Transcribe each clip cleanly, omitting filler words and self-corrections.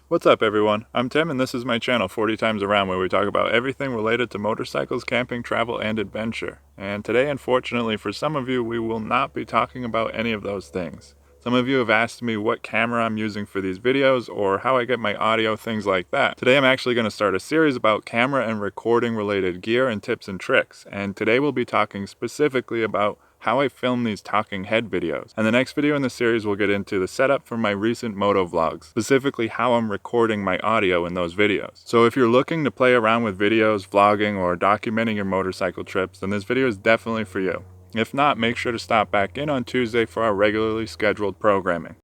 What's up everyone, I'm Tim and this is my channel 40 Times Around, where we talk about everything related to motorcycles, camping, travel, and adventure. And today, unfortunately for some of you, we will not be talking about any of those things. Some of you have asked me what camera I'm using for these videos or how I get my audio, things like that. Today I'm actually going to start a series about camera and recording related gear and tips and tricks. And today we'll be talking specifically about how I film these talking head videos. And the next video in the series will get into the setup for my recent moto vlogs, specifically how I'm recording my audio in those videos. So if you're looking to play around with videos, vlogging, or documenting your motorcycle trips, then this video is definitely for you. If not, make sure to stop back in on Tuesday for our regularly scheduled programming.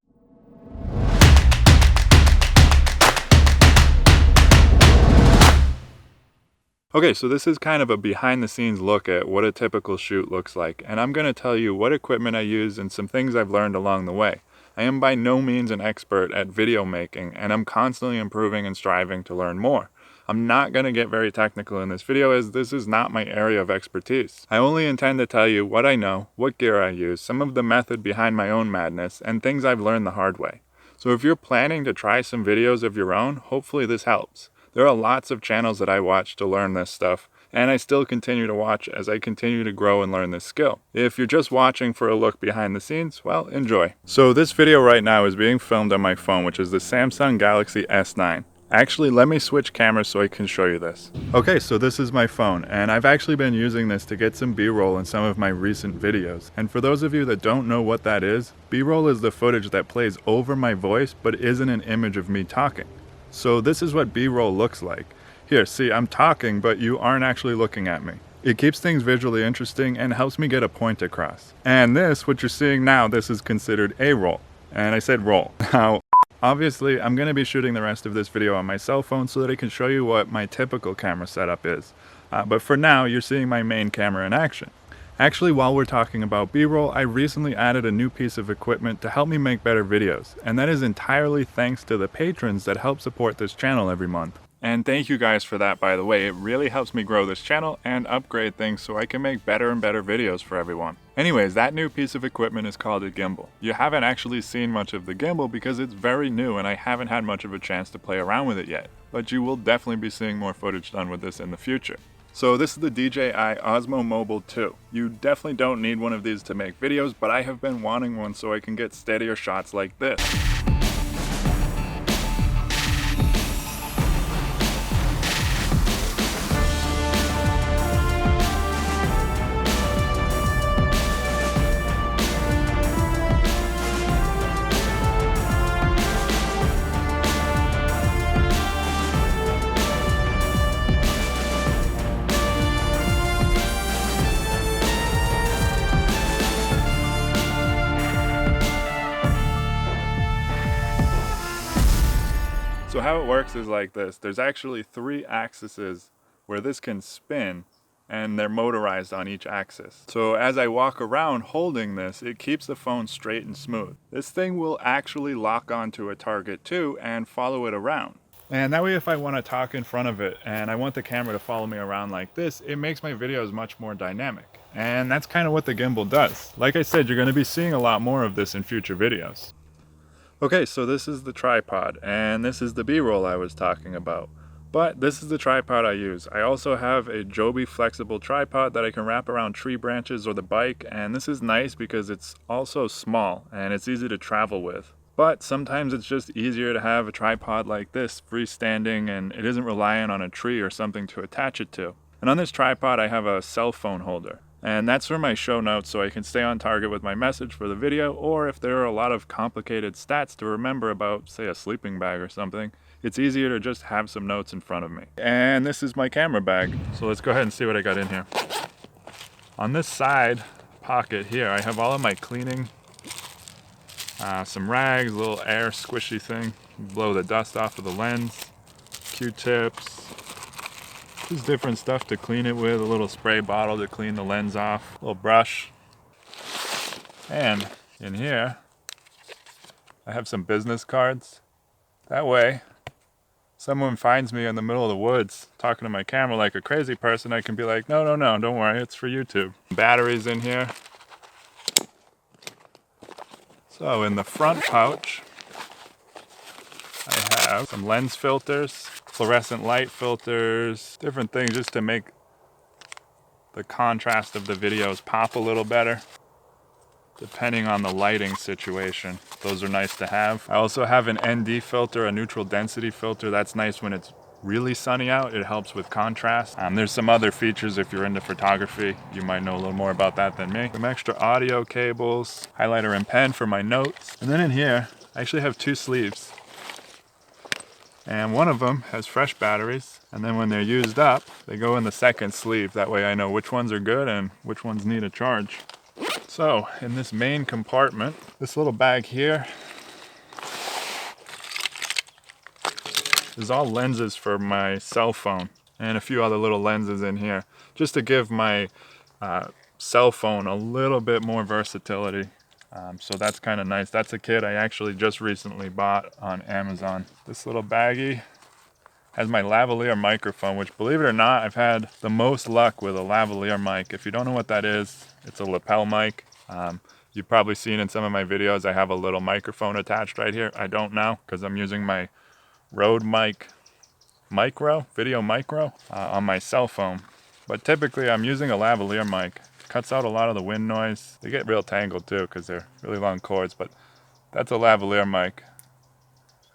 Okay, so this is kind of a behind the scenes look at what a typical shoot looks like, and I'm going to tell you what equipment I use and some things I've learned along the way. I am by no means an expert at video making, and I'm constantly improving and striving to learn more. I'm not going to get very technical in this video as this is not my area of expertise. I only intend to tell you what I know, what gear I use, some of the method behind my own madness, and things I've learned the hard way. So if you're planning to try some videos of your own, hopefully this helps. There are lots of channels that I watch to learn this stuff, and I still continue to watch as I continue to grow and learn this skill. If you're just watching for a look behind the scenes, well, enjoy. So this video right now is being filmed on my phone, which is the Samsung Galaxy S9. Actually, let me switch cameras so I can show you this. Okay, so this is my phone, and I've actually been using this to get some B-roll in some of my recent videos. And for those of you that don't know what that is, B-roll is the footage that plays over my voice but isn't an image of me talking. So this is what B-roll looks like. Here, see, I'm talking, but you aren't actually looking at me. It keeps things visually interesting and helps me get a point across. And this, what you're seeing now, this is considered A-roll. And I said roll. Now, obviously, I'm going to be shooting the rest of this video on my cell phone so that I can show you what my typical camera setup is. But for now, you're seeing my main camera in action. Actually, while we're talking about B-roll, I recently added a new piece of equipment to help me make better videos, and that is entirely thanks to the patrons that help support this channel every month. And thank you guys for that, by the way. It really helps me grow this channel and upgrade things so I can make better and better videos for everyone. Anyways, that new piece of equipment is called a gimbal. You haven't actually seen much of the gimbal because it's very new and I haven't had much of a chance to play around with it yet, but you will definitely be seeing more footage done with this in the future. So this is the DJI Osmo Mobile 2. You definitely don't need one of these to make videos, but I have been wanting one so I can get steadier shots like this. So how it works is like this. There's actually 3 axes where this can spin, and they're motorized on each axis. So as I walk around holding this, it keeps the phone straight and smooth. This thing will actually lock onto a target too and follow it around. And that way if I want to talk in front of it and I want the camera to follow me around like this, it makes my videos much more dynamic. And that's kind of what the gimbal does. Like I said, you're going to be seeing a lot more of this in future videos. Okay, so this is the tripod, and this is the B-roll I was talking about. But this is the tripod I use. I also have a Joby flexible tripod that I can wrap around tree branches or the bike, and this is nice because it's also small and it's easy to travel with. But sometimes it's just easier to have a tripod like this, freestanding, and it isn't reliant on a tree or something to attach it to. And on this tripod I have a cell phone holder. And that's for my show notes so I can stay on target with my message for the video, or if there are a lot of complicated stats to remember about, say, a sleeping bag or something, it's easier to just have some notes in front of me. And this is my camera bag, so let's go ahead and see what I got in here. On this side pocket here, I have all of my cleaning, some rags, a little air squishy thing, blow the dust off of the lens, Q-tips, just different stuff to clean it with, a little spray bottle to clean the lens off, a little brush. And in here, I have some business cards. That way, someone finds me in the middle of the woods talking to my camera like a crazy person, I can be like, no, don't worry, it's for YouTube. Batteries in here. So in the front pouch, I have some lens filters, fluorescent light filters, different things just to make the contrast of the videos pop a little better, depending on the lighting situation. Those are nice to have. I also have an ND filter, a neutral density filter. That's nice when it's really sunny out. It helps with contrast. There's some other features if you're into photography. You might know a little more about that than me. Some extra audio cables, highlighter and pen for my notes. And then in here, I actually have 2 sleeves. And one of them has fresh batteries. And then when they're used up, they go in the second sleeve. That way I know which ones are good and which ones need a charge. So in this main compartment, this little bag here is all lenses for my cell phone and a few other little lenses in here, just to give my cell phone a little bit more versatility. So that's kind of nice. That's a kit I actually just recently bought on Amazon. This little baggie has my lavalier microphone, which, believe it or not, I've had the most luck with a lavalier mic. If you don't know what that is, it's a lapel mic. You've probably seen in some of my videos I have a little microphone attached right here. I don't now because I'm using my Rode Mic Micro, Video Micro, on my cell phone. But typically I'm using a lavalier mic. Cuts out a lot of the wind noise. They get real tangled too because they're really long cords, but that's a lavalier mic.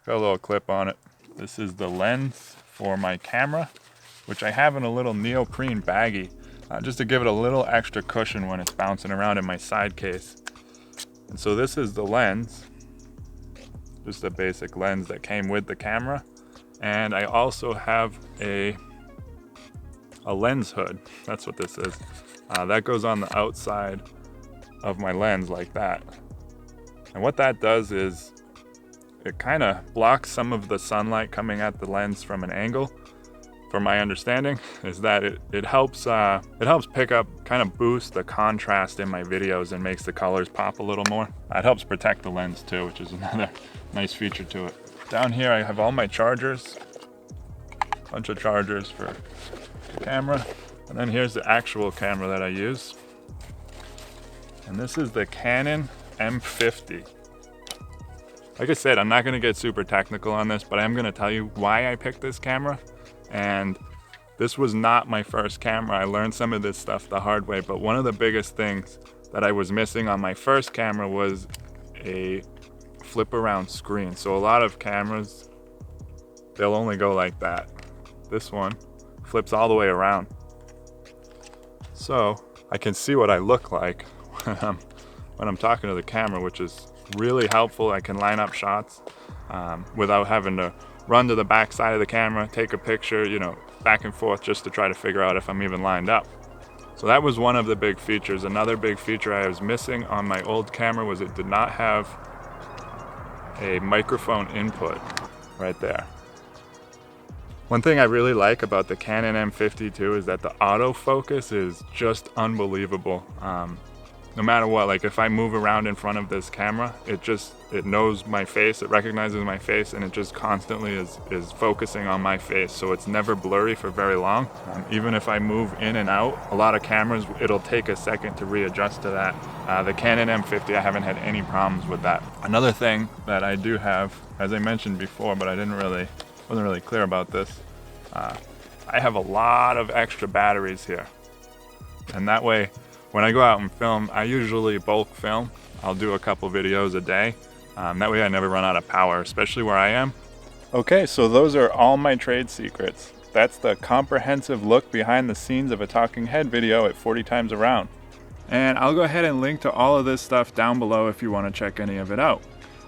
Got a little clip on it. This is the lens for my camera, which I have in a little neoprene baggie, just to give it a little extra cushion when it's bouncing around in my side case. And so this is the lens, just a basic lens that came with the camera. And I also have a lens hood. That's what this is. That goes on the outside of my lens like that. And what that does is it kind of blocks some of the sunlight coming at the lens from an angle. From my understanding, is that it helps pick up, kind of boost the contrast in my videos and makes the colors pop a little more. It helps protect the lens too, which is another nice feature to it. Down here I have all my chargers, a bunch of chargers for the camera, and then here's the actual camera that I use. And this is the Canon M50. Like I said, I'm not going to get super technical on this, but I am going to tell you why I picked this camera. And this was not my first camera. I learned some of this stuff the hard way, but one of the biggest things that I was missing on my first camera was a flip around screen. So a lot of cameras, they'll only go like that. This one flips all the way around. So I can see what I look like when I'm talking to the camera, which is really helpful. I can line up shots without having to run to the back side of the camera, take a picture, you know, back and forth just to try to figure out if I'm even lined up. So that was one of the big features. Another big feature I was missing on my old camera was it did not have a microphone input right there. One thing I really like about the Canon M50 II is that the autofocus is just unbelievable. No matter what, like if I move around in front of this camera, it knows my face, it recognizes my face, and it just constantly is focusing on my face. So it's never blurry for very long. Even if I move in and out, a lot of cameras, it'll take a second to readjust to that. The Canon M50, I haven't had any problems with that. Another thing that I do have, as I mentioned before, but I wasn't really clear about this, I have a lot of extra batteries here. And that way, when I go out and film, I usually bulk film. I'll do a couple videos a day. That way I never run out of power, especially where I am. Okay, so those are all my trade secrets. That's the comprehensive look behind the scenes of a talking head video at 40 times around. And I'll go ahead and link to all of this stuff down below if you want to check any of it out.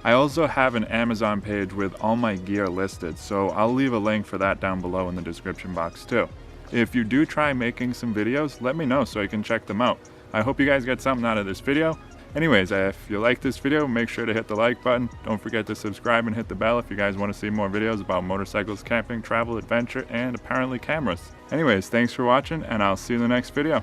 I also have an Amazon page with all my gear listed, so I'll leave a link for that down below in the description box too. If you do try making some videos, let me know so I can check them out. I hope you guys get something out of this video. Anyways, if you like this video, make sure to hit the like button. Don't forget to subscribe and hit the bell if you guys want to see more videos about motorcycles, camping, travel, adventure, and apparently cameras. Anyways, thanks for watching, and I'll see you in the next video.